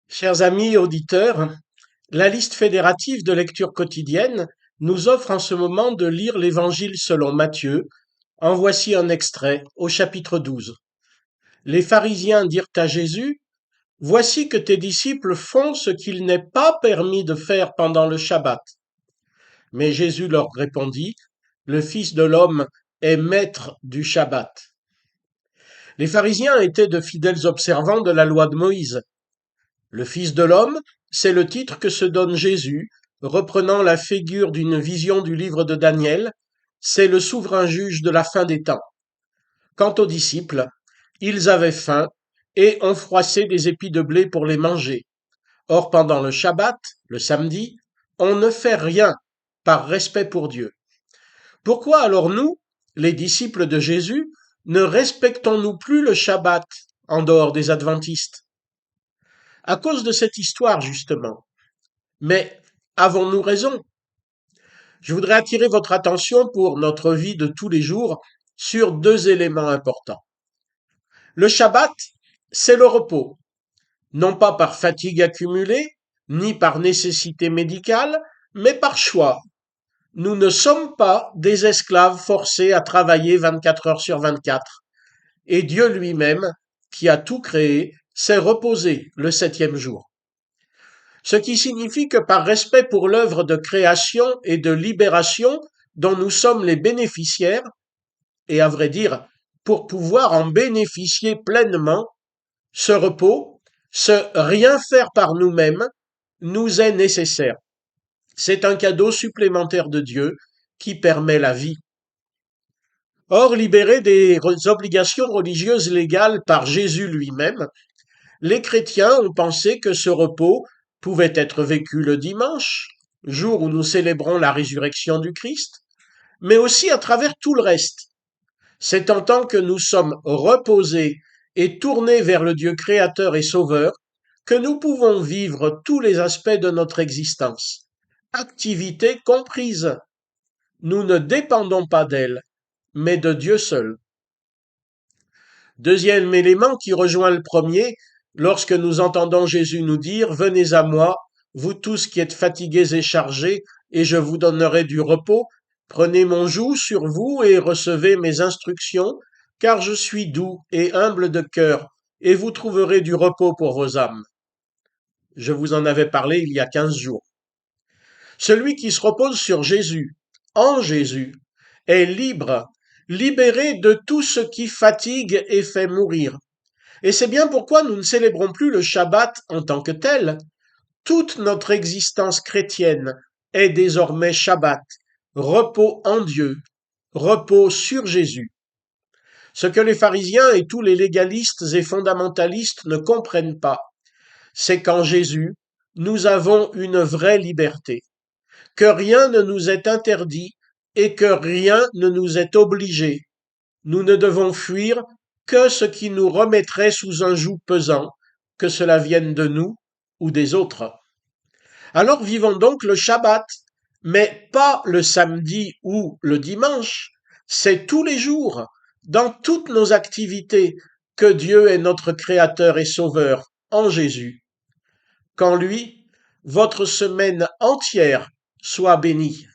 Chers amis auditeurs, la liste fédérative de lecture quotidienne nous offre en ce moment de lire l'Évangile selon Matthieu. En voici un extrait au chapitre 12. Les pharisiens dirent à Jésus, voici que tes disciples font ce qu'il n'est pas permis de faire pendant le Shabbat. Mais Jésus leur répondit, le Fils de l'homme est maître du Shabbat. Les pharisiens étaient de fidèles observants de la loi de Moïse. Le Fils de l'homme, c'est le titre que se donne Jésus, reprenant la figure d'une vision du livre de Daniel, c'est le souverain juge de la fin des temps. Quant aux disciples, ils avaient faim et ont froissé des épis de blé pour les manger. Or, pendant le Shabbat, le samedi, on ne fait rien par respect pour Dieu. Pourquoi alors nous, les disciples de Jésus, ne respectons-nous plus le Shabbat en dehors des adventistes? À cause de cette histoire, justement. Mais avons-nous raison? Je voudrais attirer votre attention pour notre vie de tous les jours sur deux éléments importants. Le Shabbat, c'est le repos, non pas par fatigue accumulée, ni par nécessité médicale, mais par choix. Nous ne sommes pas des esclaves forcés à travailler 24 heures sur 24. Et Dieu lui-même, qui a tout créé, s'est reposé le septième jour. Ce qui signifie que par respect pour l'œuvre de création et de libération dont nous sommes les bénéficiaires, et à vrai dire, pour pouvoir en bénéficier pleinement, ce repos, ce rien faire par nous-mêmes, nous est nécessaire. C'est un cadeau supplémentaire de Dieu qui permet la vie. Or, libérés des obligations religieuses légales par Jésus lui-même, les chrétiens ont pensé que ce repos pouvait être vécu le dimanche, jour où nous célébrons la résurrection du Christ, mais aussi à travers tout le reste. C'est en tant que nous sommes reposés et tournés vers le Dieu créateur et sauveur que nous pouvons vivre tous les aspects de notre existence, activités comprises. Nous ne dépendons pas d'elle, mais de Dieu seul. Deuxième élément qui rejoint le premier, lorsque nous entendons Jésus nous dire, venez à moi, vous tous qui êtes fatigués et chargés, et je vous donnerai du repos, prenez mon joug sur vous et recevez mes instructions, car je suis doux et humble de cœur, et vous trouverez du repos pour vos âmes. Je vous en avais parlé il y a 15 jours. Celui qui se repose sur Jésus, en Jésus, est libre, libéré de tout ce qui fatigue et fait mourir. Et c'est bien pourquoi nous ne célébrons plus le Shabbat en tant que tel. Toute notre existence chrétienne est désormais Shabbat, repos en Dieu, repos sur Jésus. Ce que les pharisiens et tous les légalistes et fondamentalistes ne comprennent pas, c'est qu'en Jésus, nous avons une vraie liberté, que rien ne nous est interdit et que rien ne nous est obligé. Nous ne devons fuir que ce qui nous remettrait sous un joug pesant, que cela vienne de nous ou des autres. Alors vivons donc le Shabbat, mais pas le samedi ou le dimanche, c'est tous les jours, dans toutes nos activités, que Dieu est notre Créateur et Sauveur en Jésus. Qu'en lui, votre semaine entière soit bénie.